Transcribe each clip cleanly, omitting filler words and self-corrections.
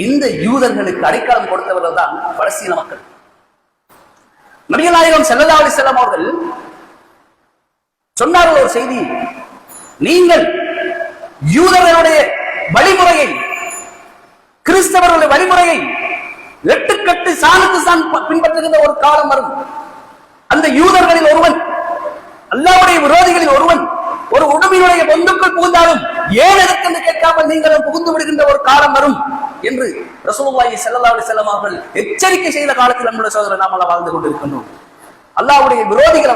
இந்த யூதர்களுக்கு அடைக்கலம் கொடுத்தவர்கள் தான் பலஸ்தீன மக்கள். நபிகள் நாயகம் ஸல்லல்லாஹு அலைஹி வஸல்லம் அவர்கள் சொன்னார்கள் ஒரு செய்தி, நீங்கள் யூதர்களுடைய வழிமுறையை, கிறிஸ்தவர்களுடைய வழிமுறையை எட்டுக்கட்டு சாணுக்கு சான் பின்பற்றுகின்ற ஒரு காலம் வரும். அந்த யூதர்களில் ஒருவன், அல்லாஹ்வுடைய விரோதிகளில் ஒருவன் ஒரு உடம்பினுடைய பொந்துக்குள் புகுந்தாலும் ஏன் எதற்கென்று கேட்காமல் நீங்களும் புகுந்து விடுகின்ற ஒரு காலம் வரும் என்று ரசூலுல்லாஹி ஸல்லல்லாஹு அலைஹி வஸல்லம் அவர்கள் எச்சரிக்கை செய்த காலத்தில் நம்முடைய சகோதரர் நாம் வாழ்ந்து கொண்டிருக்கின்றோம். அல்லாஹ்வுடைய விரோதிகள்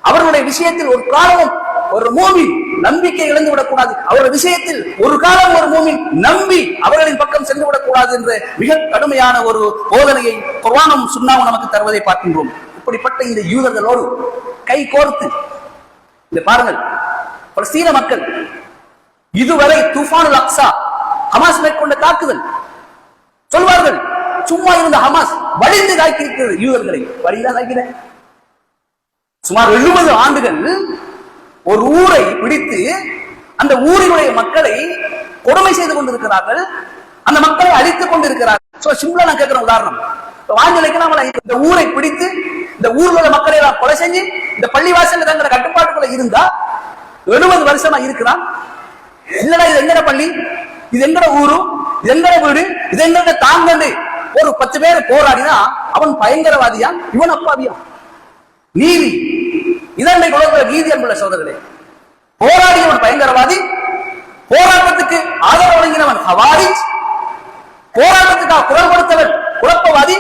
அவர்களுடைய விஷயத்தில் ஒரு காலமும் ஒரு மூமின் நம்பிக்கை இழந்து விடக்கூடாது. அவருடைய விஷயத்தில் ஒரு காலம் ஒரு மூமின் நம்பி அவர்களின் பக்கம் சென்று விடக்கூடாது என்ற மிக கடுமையான ஒரு போதனையை குர்ஆனும் சுன்னாவும் நமக்கு தருவதை பார்க்கின்றோம். இப்படிப்பட்ட இந்த யூதர்களோடு கை கோர்த்து இந்த பாருங்கள், பலஸ்தீன மக்கள் இதுவரை தூஃபானுல் அக்ஸா ஹமாஸ் மேற்கொண்ட தாக்குதல் சொல்வார்கள், சும்மா இருந்த ஹமாஸ் வலிந்து தாக்கியிருக்கிறது யூதர்களை. வலிந்தா தாக்கின சுமார் 70 ஆண்டுகள் ஒரு ஊரை பிடித்து அந்த ஊரினுடைய மக்களை கொடுமை செய்து கொண்டிருக்கிறார்கள், அந்த மக்களை அழித்துக் கொண்டிருக்கிறார்கள். சிம்பிளா நான் கேட்கிற உதாரணம், இந்த ஊரை பிடித்து இந்த ஊர்ல உள்ள மக்களை எல்லாம் கொலை செஞ்சு இந்த பள்ளிவாசல் தங்கிற கட்டுப்பாட்டுக்குள்ள இருந்தா 70 வருஷமா இருக்கிறான். இல்லடா இது எங்கட பள்ளி, இது எங்கட ஊரு, இது எங்கட வீடு, இது எங்கட தாங்கன்னு ஒரு 10 பேர் போராடினா அவன் பயங்கரவாதியா, இவன் அப்பாவியா? நீதி இதனை கொடுக்கிற நீதி அன்புள்ள சோதரர்களே, போராடியவன் பயங்கரவாதி, போராட்டத்துக்கு ஆதரவு வழங்கினவன் ஹவாரிஜ், போராட்டத்துக்காக குரல் கொடுத்தவன் குழப்பவாதி.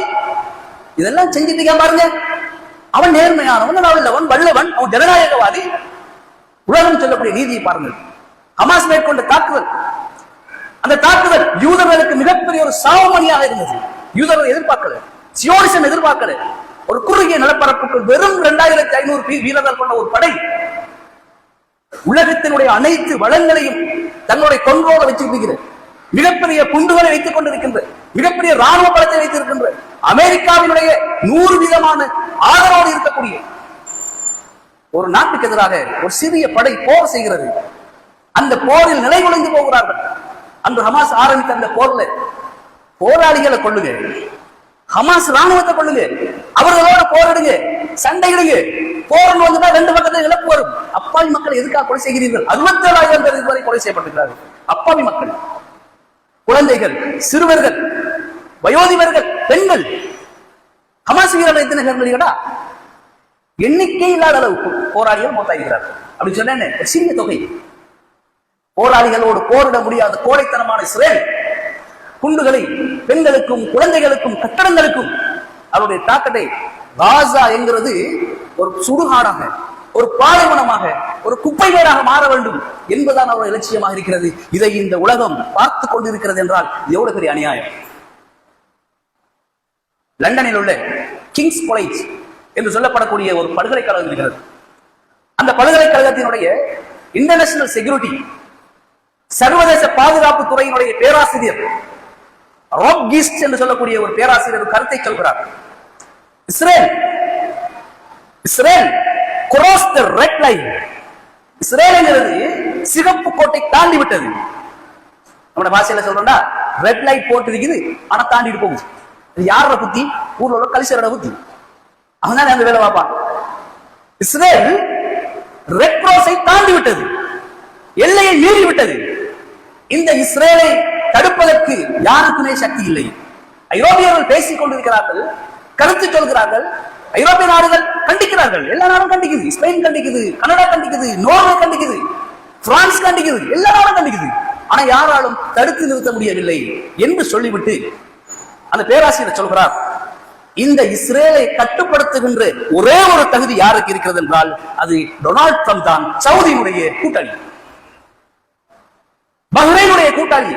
இதெல்லாம் செஞ்சுட்டு பாருங்க, அவன் நேர்மையானவன், அவன் வல்லவன், அவன் ஜனநாயகவாதி. உலகம் சொல்லக்கூடிய நீதியை பாருங்கள். ஹமாஸ் மேற்கொண்ட தாக்குதல், அந்த தாக்குதல் யூதர்களுக்கு மிகப்பெரிய ஒரு சாவமணியாக இருந்தது. யூதர்கள் எதிர்பார்க்கல, சியோனிசம் எதிர்பார்க்கல. ஒரு குறுகிய நிலப்பரப்புக்குள் வெறும் 2500 வீரர்கள் கொண்ட ஒரு படை உலகத்தினுடைய அனைத்து வளங்களையும் தங்களுடைய கொண்டோட வச்சிருக்கிற, மிகப்பெரிய குண்டுகளை வைத்துக் கொண்டிருக்கின்ற, மிகப்பெரிய ராணுவ பலத்தை வைத்திருக்கின்ற, அமெரிக்காவினுடைய 100% ஆதரவோடு இருக்கக்கூடிய ஒரு நாட்டுக்கு எதிராக ஒரு சிறிய படை போர் செய்கிறது. அந்த போரில் நிலைகுலைந்து போகிறார்கள். அன்று ஹமாஸ் ஆரம்பித்த அந்த போர்ல போராளிகளை கொள்ளுங்க, ஹமாஸ் ராணுவத்தை கொள்ளுங்க, அவர்களோடு போரிடுங்க, சண்டையிடுங்க. போர் வந்துட்டா 2 பக்கத்தில் இழப்பு வரும். அப்பாவி மக்களை எதுக்காக கொலை செய்கிறீர்கள்? 67,000 பேர் இதுவரை கொலை செய்யப்பட்டிருக்கிறார்கள். அப்பாவி மக்கள், குழந்தைகள், சிறுவர்கள், வயோதிபர்கள், பெண்கள். ஹமாஸ் வீரர்கள் எத்தனை பேர்களா? எண்ணிக்கை இல்லாத அளவுக்கு போராளிகள் மௌத்தாகிறார்கள். அப்படி சொன்ன சிறிய தொகை. போராளிகளோடு போரிட முடியாத கோடைத்தனமான இஸ்ரேல் குண்டுகளை பெண்களுக்கும் குழந்தைகளுக்கும் கட்டடங்களுக்கும் அவருடைய தாக்கத்தை, காசா என்கிறது ஒரு சுடுகாடாக, ஒரு பாலைவனமாக, ஒரு குப்பை மேடாக மாற வேண்டும் என்பதுதான் அவருடைய இலட்சியமாக இருக்கிறது. இதை இந்த உலகம் பார்த்து கொண்டிருக்கிறது என்றால் எவ்வளவு பெரிய அநியாயம். லண்டனில் உள்ள கிங்ஸ் காலேஜ் என்று சொல்லப்படக்கூடிய ஒரு பல்கலைக்கழகம் இருக்கிறது. அந்த பல்கலைக்கழகத்தினுடைய இன்டர்நேஷனல் செக்யூரிட்டி, சர்வதேச பாதுகாப்பு துறையினுடைய பேராசிரியர் ராப் கீஸ்ட் என்று சொல்லக்கூடிய ஒரு பேராசிரியர் கருத்தை சொல்கிறார். Israel cross the red line. Israel என்கிறது சிகப்பு கோட்டை தாண்டி விட்டது. நம்ம பாஷையில சொல்றோம்னா ரெட் லைட் போட்டு இருக்குது, ஆனா தாண்டிட்டு போகுது. இது யாரோட புத்தி? ஊர்ல உள்ள கலிசரோட புத்தி. அவன் தான் அந்த வேலை பார்ப்பான். இஸ்ரேல் ரெட் கிராஸை தாண்டி விட்டது, எல்லையை மீறி விட்டது. இந்த இஸ்ரேலை தடுப்பதற்கு யாருக்குமே சக்தி இல்லை. ஐரோப்பியர்கள் பேசிக் கொண்டிருக்கிறார்கள், கருத்து சொல்கிறார்கள். ஐரோப்பிய நாடுகள் கண்டிக்கிறார்கள், எல்லா நாடும் கண்டிக்குது. ஸ்பெயின் கண்டிக்குது, கனடா கண்டிக்குது, நோர்வே கண்டிக்குது, பிரான்ஸ் கண்டிக்குது, எல்லா நாடும் கண்டிக்குது. ஆனா யாராலும் தடுத்து நிறுத்த முடியவில்லை என்று சொல்லிவிட்டு அந்த பேராசிரியர் சொல்கிறார், இந்த இஸ்ரேலை கட்டுப்படுத்துகின்ற ஒரே ஒரு தகுதி யாருக்கு இருக்கிறது என்றால் அது டொனால்ட் ட்ரம்ப் தான். சவுதியினுடைய கூட்டாளி, பஹ்ரைனுடைய கூட்டாளி,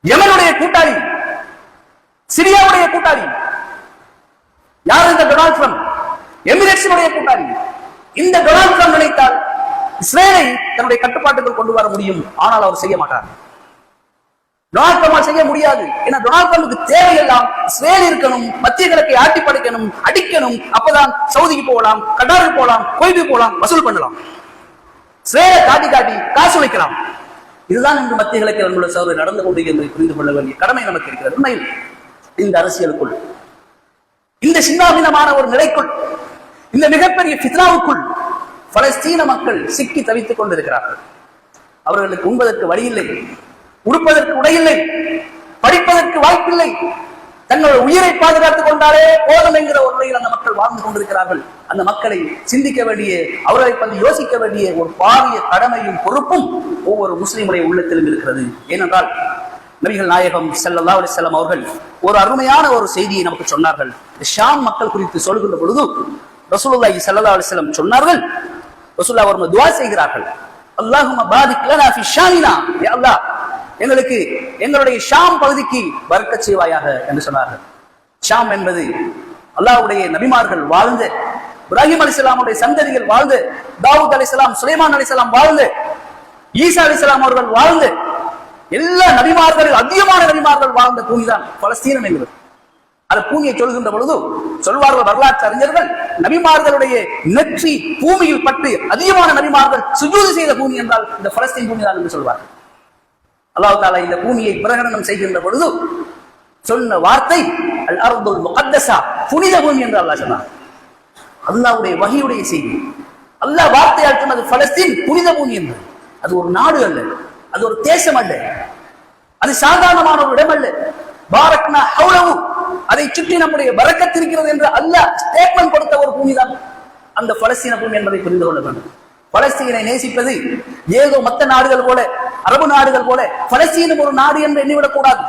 யமனுடைய கூட்டாளி, சிரியாவுடைய கூட்டாளி. யார் இந்த டொனால்ட் ட்ரம்ப்? எமிரேட்ஸினுடைய கூட்டாளி. இந்த டொனால்ட் ட்ரம்ப் நினைத்தால் இஸ்ரேலை தன்னுடைய கட்டுப்பாட்டுக்குள் கொண்டு வர முடியும், ஆனால் அவர் செய்ய மாட்டார். டொனால்ட் ட்ரம்ப் செய்ய முடியாது. ஏன்னா டொனால்ட் ட்ரம்புக்கு தேவையெல்லாம் இஸ்ரேல் இருக்கணும், மத்திய கிழக்கை ஆட்டி படைக்கணும், அடிக்கணும். அப்பதான் சவுதிக்கு போகலாம், கட்டாருக்கு போகலாம், குவைத்துக்கு போகலாம், வசூல் பண்ணலாம். இஸ்ரேலை காட்டி காட்டி காசு வைக்கலாம். இதுதான் இன்று மத்திய கிழக்கில் நம்முடைய சோதனை நடந்து கொண்டு என்பதை புரிந்து கொள்ள வேண்டிய கடமை நமக்கு இருக்கிறது. உண்மையில் இந்த அரசியலுக்குள், இந்த சின்னாபின்னமான ஒரு நிலைக்குள், இந்த மிகப்பெரிய ஃபித்னாவுக்குள் பலஸ்தீன மக்கள் சிக்கி தவித்துக் கொண்டிருக்கிறார்கள். அவர்களுக்கு உண்பதற்கு வழி இல்லை, உடுப்பதற்கு உடையில்லை, படிப்பதற்கு வாய்ப்பில்லை. தங்கள் உயிரை பாதுகாத்துக் கொண்டாலே போதும் என்கிற ஒரு நிலையில் அந்த மக்கள் வாழ்ந்து கொண்டிருக்கிறார்கள். அந்த மக்களை சிந்திக்க வேண்டிய, அவர்களை பற்றி யோசிக்க வேண்டிய ஒரு பாரிய கடமையும் பொறுப்பும் ஒவ்வொரு முஸ்லிமுடைய உள்ளத்திலும் இருக்கிறது. ஏனென்றால் நபிகள் நாயகம் ஸல்லல்லாஹு அலைஹி வஸல்லம் அவர்கள் ஒரு அருமையான ஒரு செய்தியை நமக்கு சொன்னார்கள். ஷாம் மக்கள் குறித்து சொல்கின்ற பொழுது ரசூலுல்லாஹி ஸல்லல்லாஹு அலைஹி வஸல்லம் சொன்னார்கள், ரசூலுல்லாஹ் அவர்கள் துஆ செய்கிறார்கள், அல்லாஹும்ம பாரிக் லனா ஃபி ஷாமினா, யா அல்லாஹ் எங்களுக்கு எங்களுடைய ஷாம் பகுதிக்கு பரக்கத் செய்வாயாக என்று சொன்னார்கள். ஷாம் என்பது அல்லாஹ்வுடைய நபிமார்கள் வாழ்ந்த, இப்ராஹிம் அலைஹிஸ்ஸலாமுடைய சந்ததிகள் வாழ்ந்த, தாவூத் அலைஹிஸ்ஸலாம், சுலைமான் அலைஹிஸ்ஸலாம் வாழ்ந்த, ஈசா அலைஹிஸ்ஸலாம் அவர்கள் வாழ்ந்த, எல்லா நபிமார்கள், அதிகமான நபிமார்கள் வாழ்ந்த பூமி தான் பலஸ்தீனம் என்பது. அந்த பூமியை சொல்கின்ற பொழுது சொல்வார்கள் வரலாற்று அறிஞர்கள், நபிமார்களுடைய நெற்றி பூமியில் பட்டு அதிகமான நபிமார்கள் சுஜூது செய்த பூமி என்றால் இந்த பலஸ்தீன் பூமி தான் என்று சொல்வார்கள். அல்லாஹ் தஆலா இந்த பூமியை பிரகடனம் செய்கின்ற பொழுது சொன்ன வார்த்தை அல் அர்துல் முகத்தஸா, புனித பூமி என்று அல்லாஹ் சொன்னார். அல்லாஹ்வுடைய வஹீயுடைய செய்தி. அல்லாஹ் வார்த்தையால் சொன்னது பலஸ்தீன் புனித பூமி என்று. அது ஒரு நாடு அல்ல, அது ஒரு தேசம் அல்ல, அது சாதாரணமான ஒரு இடம் அல்ல. பாரக்னா ஹவுலஹு, அதை சுற்றி நம்முடைய பரக்கத் இருக்கிறது என்று அல்லாஹ் ஸ்டேட்மென்ட் கொடுத்த ஒரு பூமி தான் அந்த பலஸ்தீன பூமி என்பதை புரிந்து கொள்ள வேண்டும். பலஸ்தீனை நேசிப்பது ஏதோ மற்ற நாடுகள் போல, அரபு நாடுகள் போல பலஸ்தீனம் ஒரு நாடு என்று எண்ணிவிடக் கூடாது.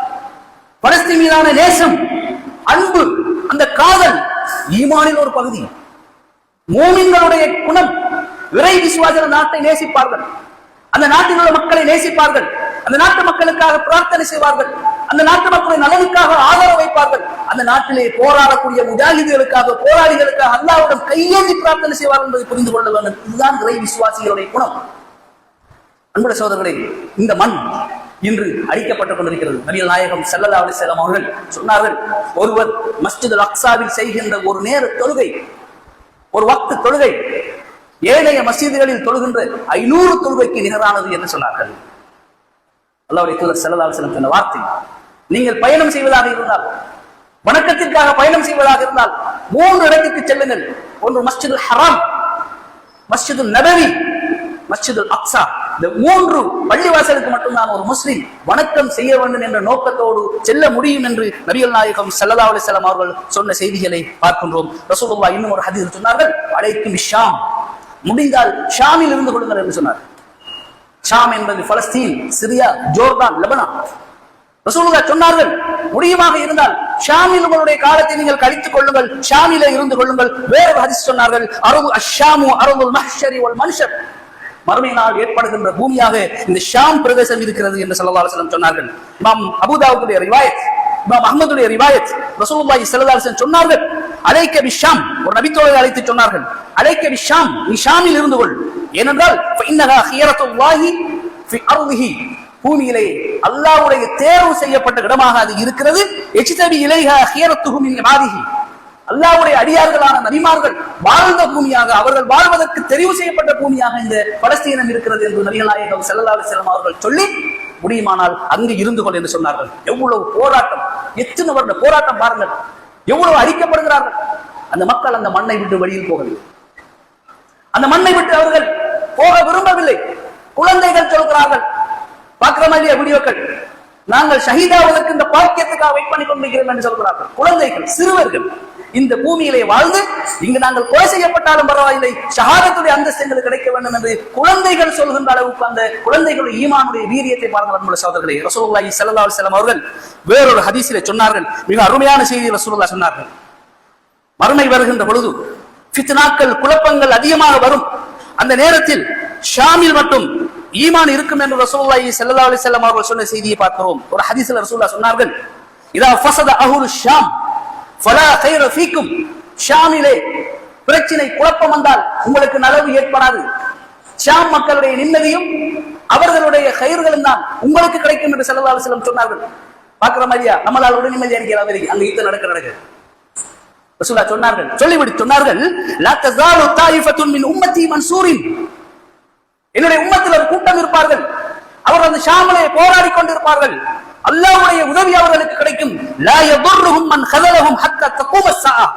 பலஸ்தீன் மீதான நேசம், அன்பு, அந்த காதல் ஈமானின் ஒரு பகுதி. மூமின்களுடைய குணம், இறை விசுவாச நாட்டை நேசிப்பார்கள், அந்த நாட்டில் உள்ள மக்களை நேசிப்பார்கள், அந்த நாட்டு மக்களுக்காக பிரார்த்தனை செய்வார்கள், அந்த நாட்டு மக்களின் நலனுக்காக ஆதரவு வைப்பார்கள், அந்த நாட்டிலே போராடக்கூடிய முஜாஹிதுகளுக்காக, போராளிகளுக்காக அல்லாஹ்விடம் கையேந்தி பிரார்த்தனை செய்வார்கள் என்பதை புரிந்து கொள்ள வேண்டும். இதுதான் இறை விசுவாசிகளுடைய குணம். அன்புடைய சகோதரர்களே, இந்த மண் இன்று அழிக்கப்பட்டுக் கொண்டிருக்கிறது. நபிகள் நாயகம் ஸல்லல்லாஹு அலைஹி வஸல்லம் அவர்கள் சொன்னார்கள், ஒருவர் மஸ்ஜிதுல் அக்ஸாவில் செய்கின்ற ஒரு நேர தொழுகை, ஒரு வக்த் தொழுகை ஏனைய மஸ்ஜிதுகளில் தொழுகின்ற 500 தொழுகைக்கு நிகரானது என்று சொன்னார்கள். அல்லாஹ்வுடைய தூதர் ஸல்லல்லாஹு அலைஹி வஸல்லம் சொன்ன வார்த்தை. நீங்கள் பயணம் செய்வதாக இருந்தால், வணக்கத்திற்காக பயணம் செய்வதாக இருந்தால் 3 இடத்துக்கு செல்லுங்கள். ஒன்று மஸ்ஜிதுல் ஹராம், மஸ்ஜிதுல் நபவி, மஸ்ஜிதுல் அக்ஸா. இந்த 3 பள்ளிவாசலுக்கு மட்டும்தான் ஒரு முஸ்லிம் வணக்கம் செய்ய வேண்டும் என்ற நோக்கத்தோடு செல்ல முடியும் என்று நபிகள் நாயகம் ஸல்லல்லாஹு அலைஹி வஸல்லம் அவர்கள் சொன்ன செய்திகளை பார்க்கின்றோம். ரசூலுல்லாஹ் இன்னும் ஒரு ஹதீஸில் சொன்னார்கள், அலைக்கும் ஷாம், முடிந்தால் ஷாமில் இருந்து கொள்ளுங்கள் என்று சொன்னார். ஷாம் என்பது பலஸ்தீன், சிரியா, ஜோர்டான், லெபனான். ரசூலுல்லாஹ் சொன்னார்கள், முடியுமாக இருந்தால் ஷாமில் உங்களுடைய காலத்தை நீங்கள் கழித்துக் கொள்ளுங்கள், ஷாமிலே இருந்து கொள்ளுங்கள். வேறு ஹதீஸ் சொன்னார்கள், அரபு அஷ்ஷாமு அரபுல் மஹ்ஷரி வல் மன்ஷர், மறுமையினால் ஏற்படுகின்ற பூமியாக இந்த ஷாம் பிரதேசம் இருக்கிறது என்று ஸல்லல்லாஹு அலைஹி வஸல்லம் சொன்னார்கள். இமாம் அபூ தாவூதுடைய ரிவாயத், இமாம் அஹ்மதுடைய ரிவாயத், ரசூலுல்லாஹி ஸல்லல்லாஹு அலைஹி வஸல்லம் சொன்னார்கள், அலைக்க பிஷாம், ஒரு நபித்தோழரை அழைத்து சொன்னார்கள், அலைக்க பிஷாம், நீ ஷாமில் இருந்து கொள். ஏனென்றால் ஃபஇன்னஹா ஹியரத்துல்லாஹி ஃபி அர்திஹி, பூமியிலே அல்லாஹ்வுடைய தேர்வு செய்யப்பட்ட இடமாக அது இருக்கிறது. எஜ்தபி இலைஹா ஹியரத்துஹு மின் இபாதிஹி, அல்லாஹ்வுடைய அடியார்களான நபிமார்கள் வாழ்ந்த பூமியாக, அவர்கள் வாழ்வதற்கு தெரிவு செய்யப்பட்ட பூமியாக இந்த பலஸ்தீனம் இருக்கிறது என்று நபிகள் நாயகம் ஸல்லல்லாஹு அலைஹி வஸல்லம் அவர்கள் சொல்லி, முடியுமானால் அங்கு இருந்து கொள் என்று சொன்னார்கள். எவ்வளவு போராட்டம், எத்தனை வருட போராட்டம் பாருங்கள், எவ்வளவு அழிக்கப்படுகிறார்கள். அந்த மக்கள் அந்த மண்ணை விட்டு வெளியில் போகவில்லை, அந்த மண்ணை விட்டு அவர்கள் போக விரும்பவில்லை. குழந்தைகள் சொல்கிறார்கள், பார்க்கிறோமா இல்லையா வீடியோக்கள், நாங்கள் ஷஹீதாவதற்கு இந்த பாக்கியத்துக்காக வெயிட் பண்ணி கொண்டிருக்கிறோம் என்று சொல்கிறார்கள். குழந்தைகள், சிறுவர்கள் இந்த பூமியிலே வாழ்ந்து இங்கு நாங்கள் கொலை செய்யப்பட்டாலும் பரவாயில்லை, ஷஹாதத்துடைய அந்தஸ்து எங்களுக்கு கிடைக்க வேண்டும் என்று குழந்தைகள் சொல்கின்ற அளவுக்கு அந்த குழந்தைகளுடைய ஈமானுடைய வீரியத்தை பாருங்கள் அன்புள்ள சகோதரர்களே. ரசூலுல்லாஹி ஸல்லல்லாஹு அலைஹி வஸல்லம் அவர்கள் வேறொரு ஹதீஸிலே சொன்னார்கள், மிக அருமையான செய்தியை ரசூலுல்லாஹ் சொன்னார்கள். மறுமை வருகின்ற பொழுது ஃபித்னாக்கள், குழப்பங்கள் அதிகமாக வரும். அந்த நேரத்தில் ஷாமில் மட்டும் ஈமான் இருக்கும் என்று ரசூலுல்லாஹி ஸல்லல்லாஹு அலைஹி வஸல்லம் அவர்கள் சொன்ன செய்தியை பார்க்கிறோம். ஒரு ஹதீஸில் ரசூலுல்லாஹ் சொன்னார்கள், இதா ஃபஸத அஹ்லு ஷாம் ஃபலா கைர ஃபீக்கும், ஷாமிலே பிரச்சனை, குழப்பம் வந்தால் உங்களுக்கு நலவு ஏற்படாது. ஷாம் மக்களுடைய நிம்மதியும் அவர்களுடைய கயிர்களும் தான் உங்களுக்கு கிடைக்கும் என்று ஸல்லல்லாஹு அலைஹி வஸல்லம் சொன்னார்கள். பார்க்கிற மாதிரியா நம்மளால் உடனே நிம்மதி அடிக்கிறாங்க, அங்க யுத்தம் நடக்க ரசூலுல்லாஹ் சொன்னார்கள், சொல்லிவிட்டு சொன்னார்கள், லா தஸாலு தாயிஃபத்துன் மின் உம்மத்தி மன்சூரின், என்னுடைய உம்மத்தில் ஒரு கூட்டம் இருப்பார்கள், அவர் அந்த ஷாமிலே போராடி கொண்டிருப்பார்கள். அல்லாஹ்வுடைய உதவி அவர்களுக்கு கிடைக்கும். லா யதுர்ருஹும் மன் ஹஸலஹும் ஹத்தா தகூம ஸஆ.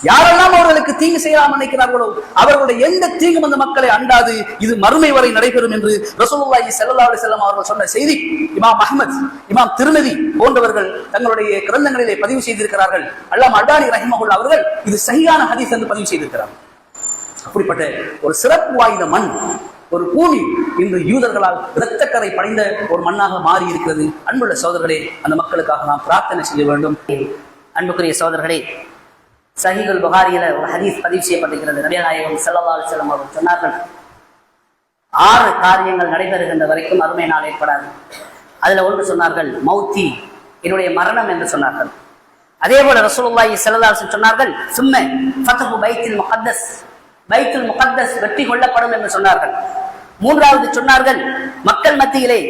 யாரெல்லாம் அவர்களுக்கு தீங்கு செய்யலாம் நினைக்கிறார்களோ அவர்களுடைய எந்த தீங்கும் அந்த மக்களை அண்டாது. இது மறுமை வரை நடைபெறும் என்று ரசூலுல்லாஹி ஸல்லல்லாஹு அலைஹி வஸல்லம் அவர்கள் சொன்ன செய்தி இமாம் அஹ்மத், இமாம் திருமதி போன்றவர்கள் தங்களுடைய கிரந்தங்களிலே பதிவு செய்திருக்கிறார்கள். அல்லாமா அல்பானி ரஹிமஹுல்லாஹ் அவர்கள் இது சஹீஹான ஹதீஸ் என்று பதிவு செய்திருக்கிறார்கள். அப்படிப்பட்ட ஒரு சிறப்பு வாய்ந்த மண், ஒரு பூமி இன்று யூதர்களால் இரத்தக்கரை படைந்த ஒரு மண்ணாக மாறி இருக்கிறது. அன்புள்ள சகோதரர்களே, அந்த மக்களுக்காக நாம் பிரார்த்தனை செய்ய வேண்டும். அன்புக்குரிய சகோதரர்களே, சஹீஹுல் புகாரியில ஒரு ஹதீஸ் பதிவு செய்யப்பட்டிருக்கிறது. நபிகள் நாயகம் ஸல்லல்லாஹு அலைஹி வஸல்லம் அவர்கள் சொன்னார்கள், 6 காரியங்கள் நடைபெறுகின்ற வரைக்கும் அருமை நாள் ஏற்படாது. அதுல ஒன்று சொன்னார்கள், மௌத்தி, என்னுடைய மரணம் என்று சொன்னார்கள். அதே போல ரசூலுல்லாஹி ஸல்லல்லாஹு அலைஹி வஸல்லம் சொன்னார்கள், சும்ம ஃபத்ஹு பைத்துல் முகத்தஸ், பைத்துல் முகத்தஸ் வெற்றி கொள்ளப்படும் என்று சொன்னார்கள். 3வது சொன்னார்கள், மக்கள் மத்தியிலே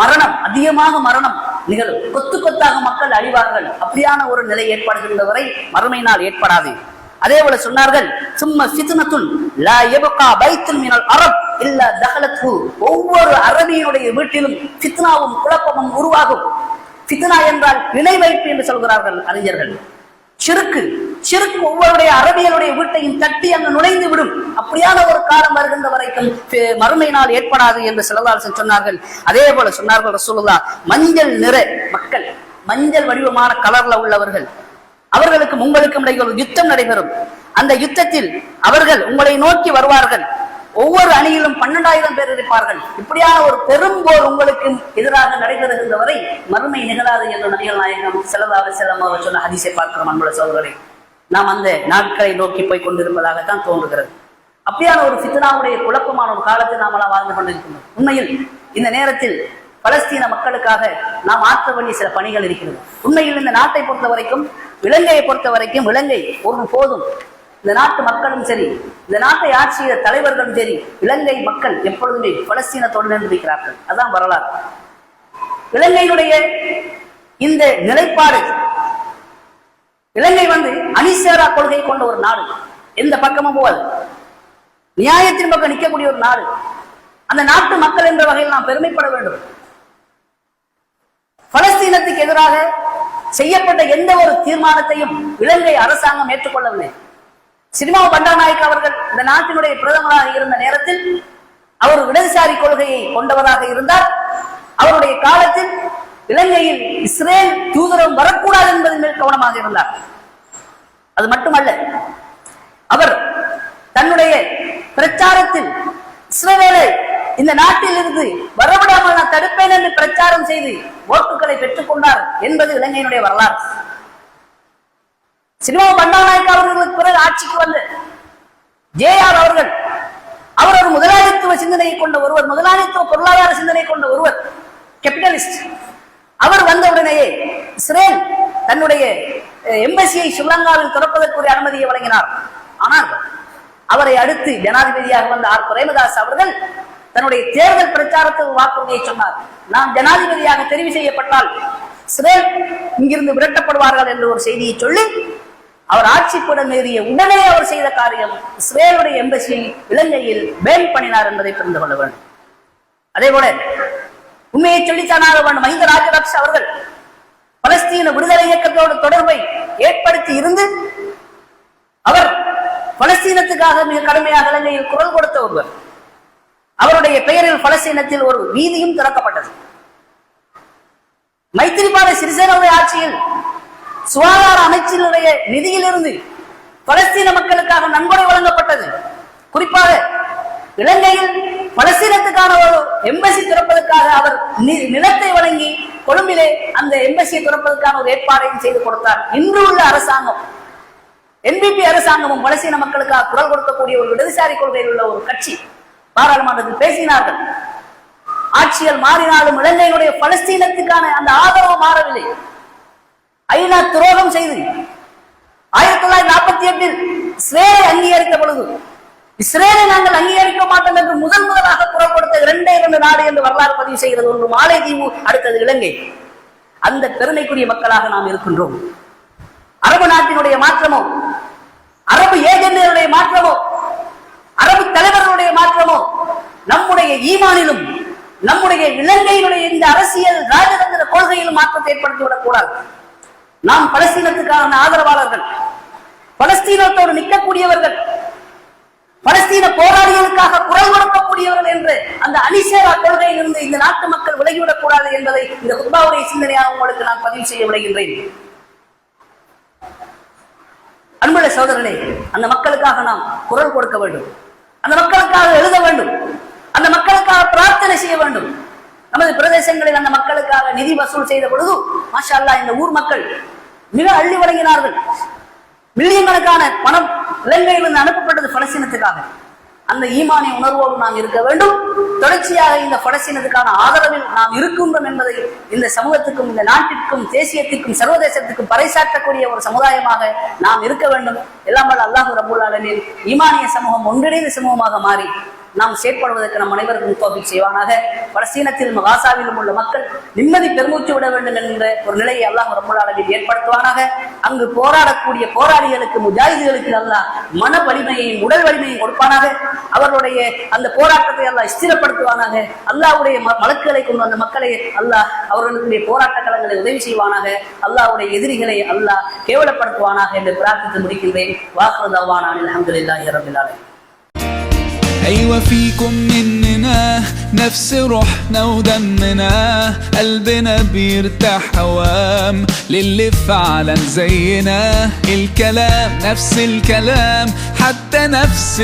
மரணம், அதிகமாக மரணம் நிகழும், கொத்து கொத்தாக மக்கள் அழிவார்கள். அப்படியான ஒரு நிலை ஏற்படுகின்ற வரை மறுமை நாள் ஏற்படாது. அதே போல சொன்னார்கள், சும்ம ஃபித்னத்துன் லா யப்கா பைத்துல் மினல் அரப் இல்லா தஹலத்ஹு, ஒவ்வொரு அரபியினுடைய வீட்டிலும் ஃபித்னாவும் குழப்பமும் உருவாகும். ஃபித்னா என்றால் இணை வைப்பு என்று சொல்கிறார்கள் அறிஞர்கள். ஷிர்க் ஒவ்வொருடைய அரபியலுடைய வீட்டையும் தட்டி அங்கு நுழைந்து விடும். அப்படியான ஒரு காலம் வருகின்ற வரைக்கும் மறுமை நாள் ஏற்படாது என்று ஸல்லல்லாஹு அலைஹி வஸல்லம் சொன்னார்கள். அதே போல சொன்னார்கள் ரசூலுல்லாஹ், மஞ்சள் நிற மக்கள், மஞ்சள் வடிவமான கலர்ல உள்ளவர்கள், அவர்களுக்கும் உங்களுக்கும் இடையே ஒரு யுத்தம் நடைபெறும். அந்த யுத்தத்தில் அவர்கள் உங்களை நோக்கி வருவார்கள். ஒவ்வொரு அணியிலும் 12,000 பேர் இருப்பார்கள். இப்படியான ஒரு பெரும்போர் உங்களுக்கு எதிராக நடைபெறுகின்ற வரை மறுமை நிகழாது என்று நபிகள் நாயகம் ஸல்லல்லாஹு அலைஹி வஸல்லம் அவர் சொன்ன ஹதீஸை பார்க்கிறோம். அன்புள்ள சகோதரர்களே, நாம் அந்த நாட்களை நோக்கி போய் கொண்டிருப்பதாகத்தான் தோன்றுகிறது. அப்படியான ஒரு ஃபித்னாவுடைய குழப்பமான ஒரு காலத்தை நாமெல்லாம் வாழ்ந்து கொண்டிருக்கின்றோம். உண்மையில் இந்த நேரத்தில் பலஸ்தீன மக்களுக்காக நாம் ஆற்ற வேண்டிய சில பணிகள் இருக்கிறது. உண்மையில் இந்த நாட்டை பொறுத்த வரைக்கும், இலங்கையை பொறுத்த வரைக்கும், இலங்கை ஒரு போதும், இந்த நாட்டு மக்களும் சரி, இந்த நாட்டை ஆட்சிய தலைவர்களும் சரி, இலங்கை மக்கள் எப்பொழுதுமே பலஸ்தீனத்தோடு நின்றிருக்கிறார்கள். அதான் வரலாறு. இலங்கையினுடைய இந்த நிலைப்பாடு, இலங்கை அணிசேரா கொள்கை கொண்ட ஒரு நாடு, எந்த பக்கமும் போவாது, நியாயத்தின் பக்கம் நிற்கக்கூடிய ஒரு நாடு. அந்த நாட்டு மக்கள் என்ற வகையில் நாம் பெருமைப்பட வேண்டும். பலஸ்தீனத்துக்கு எதிராக செய்யப்பட்ட எந்த ஒரு தீர்மானத்தையும் இலங்கை அரசாங்கம் ஏற்றுக்கொள்ளவில்லை. சினிமா பண்டாநாயக் அவர்கள் இந்த நாட்டினுடைய பிரதமராக இருந்த நேரத்தில் அவர் இடதுசாரி கொள்கையை கொண்டவராக இருந்தார். அவருடைய காலத்தில் இலங்கையில் இஸ்ரேல் தூதரகம் வரக்கூடாது என்பதின் மேல் கவனமாக இருந்தார். அது மட்டுமல்ல, அவர் தன்னுடைய பிரச்சாரத்தில் இஸ்ரேலை இந்த நாட்டில் இருந்து வரவிடாமல் நான் தடுப்பேன் என்று பிரச்சாரம் செய்து ஓட்டுகளை பெற்றுக் கொண்டார் என்பது இலங்கையினுடைய வரலாறு. சினிமா பண்டாநாயக் அவர்களுக்கு பிறகு ஆட்சிக்கு வந்த ஜேஆர் அவர்கள், அவர் ஒரு முதலாளித்துவ சிந்தனையை கொண்ட ஒருவர், முதலாளித்துவ பொருளாதார சிந்தனை கொண்ட ஒருவர், கேபிட்டலிஸ்ட். அவர் வந்தவுடனேயே இஸ்ரேல் தன்னுடைய எம்பசியை ஸ்ரீலங்காவில் திறப்பதற்குரிய அனுமதியை வழங்கினார். ஆனால் அவரை அடுத்து ஜனாதிபதியாக வந்த ஆர் பிரேமதாஸ் அவர்கள் தன்னுடைய தேர்தல் பிரச்சாரத்தில் வாக்குறுதியை சொன்னார், நான் ஜனாதிபதியாக தெரிவு செய்யப்பட்டால் இஸ்ரேல் இங்கிருந்து விரட்டப்படுவார்கள் என்று ஒரு செய்தியை சொல்லி அவர் ஆட்சிப்புடன் ஏறிய உடனே அவர் செய்த காரியம் இஸ்ரேலுடைய எம்பசியை இலங்கையில் பேன் பண்ணினார் என்பதை புரிந்து கொள்ள வேண்டும். அதே போல உண்மையை சொல்லித்தானாக வேண்டும், மஹிந்த ராஜபக்ஷ அவர்கள் பலஸ்தீன விடுதலை இயக்கத்தோடு தொடர்பை ஏற்படுத்தி இருந்து அவர் பலஸ்தீனத்துக்காக மிக கடுமையாக இலங்கையில் குரல் கொடுத்த ஒருவர். அவருடைய பெயரில் பலஸ்தீனத்தில் ஒரு வீதியும் திறக்கப்பட்டது. மைத்திரிபால சிறிசேனாவுடைய ஆட்சியில் சுகாதார அமைச்சினுடைய நிதியிலிருந்து பலஸ்தீன மக்களுக்காக நன்கொடை வழங்கப்பட்டது. குறிப்பாக இலங்கையில் பலஸ்தீனத்துக்கான ஒரு எம்பசி திறப்பதற்காக அவர் நிலத்தை வழங்கி கொழும்பிலே அந்த எம்பசியை திறப்பதற்கான ஒரு ஏற்பாடையும் செய்து கொடுத்தார். இன்று உள்ள அரசாங்கம், என்பிபி அரசாங்கமும் பலஸ்தீன மக்களுக்காக குரல் கொடுக்கக்கூடிய ஒரு இடதுசாரி கொள்கையில் உள்ள ஒரு கட்சி பாராளுமன்றத்தில் பேசினார்கள். ஆட்சிகள் மாறினாலும் இலங்கையினுடைய பலஸ்தீனத்துக்கான அந்த ஆதரவு மாறவில்லை. ஐநா துரோகம் செய்து 1948 இஸ்ரேலை அங்கீகரித்த பொழுது இஸ்ரேலை நாங்கள் அங்கீகரிக்க மாட்டோம் என்று முதலாக குரல் கொடுத்த 2 நாடு என்று வரலாறு பதிவு செய்கிறது. ஒன்று மாலைதீவு, அடுத்தது இலங்கை. அந்த பெருமைக்குரிய மக்களாக நாம் இருக்கின்றோம். அரபு நாட்டினுடைய மாற்றமோ, அரபு ஏஜென்ட்களுடைய மாற்றமோ, அரபு தலைவர்களுடைய மாற்றமோ நம்முடைய ஈமானிலும் நம்முடைய இலங்கையினுடைய இந்த அரசியல் ராஜதந்திர கொள்கையில் மாற்றத்தை ஏற்படுத்திவிடக் கூடாது. நாம் பலஸ்தீனத்துக்கான ஆதரவாளர்கள், பலஸ்தீனத்தோடு நிற்கக்கூடியவர்கள், பலஸ்தீன போராளிகளுக்காக குரல் கொடுக்கக்கூடியவர்கள் என்று அந்த அணிசேரா கொள்கையிலிருந்து இந்த நாட்டு மக்கள் விலகிவிடக் கூடாது என்பதை இந்த குர்பாவுடைய சிந்தனையாக உங்களுக்கு நான் பதிவு செய்ய விளைகின்றேன். அன்புள்ள சகோதரர்களே, அந்த மக்களுக்காக நாம் குரல் கொடுக்க வேண்டும், அந்த மக்களுக்காக எழுத வேண்டும், அந்த மக்களுக்காக பிரார்த்தனை செய்ய வேண்டும். நமது பிரதேசங்களில் அந்த மக்களுக்காக நிதி வசூல் செய்த பொழுது மாஷா அல்லாஹ் இந்த ஊர் மக்கள் மிக அள்ளி வழங்கினார்கள். மில்லியன் கணக்கான பணம் இலங்கையிலிருந்து அனுப்பப்பட்டது பலஸ்தீனத்துக்காக. அந்த ஈமானிய உணர்வோடு நாம் இருக்க வேண்டும். தொடர்ச்சியாக இந்த பலஸ்தீனத்துக்கான ஆதரவில் நாம் இருக்கின்றோம் என்பதை இந்த சமூகத்துக்கும், இந்த நாட்டிற்கும், தேசியத்திற்கும், சர்வதேசத்துக்கும் பறைசாற்றக்கூடிய ஒரு சமுதாயமாக நாம் இருக்க வேண்டும். எல்லாம் வல்ல அல்லாஹ் ரப்பல் ஆலமீன் ஈமானிய சமூகம் ஒன்றிணைந்த சமூகமாக மாறி நாம் செயற்படுவதற்கு நம் அனைவருக்கும் தௌஃபீக் செய்வானாக. பலஸ்தீனத்திலும் காசாவிலும் உள்ள மக்கள் நிம்மதி பெருமூச்சு விட வேண்டும் என்ற ஒரு நிலையை அல்லாஹ் ரப்பல் ஆலமீன் ஏற்படுத்துவானாக. அங்கு போராடக்கூடிய போராளிகளுக்கு, முஜாஹிதுகளுக்கு அல்லாஹ் மன வலிமையையும் உடல் வலிமையும் கொடுப்பானாக. அவர்களுடைய அந்த போராட்டத்தை அல்லாஹ் ஸ்திரப்படுத்துவானாக. அல்லாஹ்வுடைய மலக்குகளை கொண்டு அந்த மக்களை அல்லாஹ் அவர்களுடைய போராட்ட களங்களை உதவி செய்வானாக. அல்லாஹ்வுடைய எதிரிகளை அல்லாஹ் கேவலப்படுத்துவானாக என்று பிரார்த்தித்து முடிக்கின்றேன். வாஹிரு தஅவானா அல்ஹம்துலில்லாஹி ரப்பில் ஆலமீன். أيوة فيكم مننا نفس روحنا ودمنا، قلبنا بيرتاح هوام للي فعلا زينا، الكلام نفس الكلام حتى نفس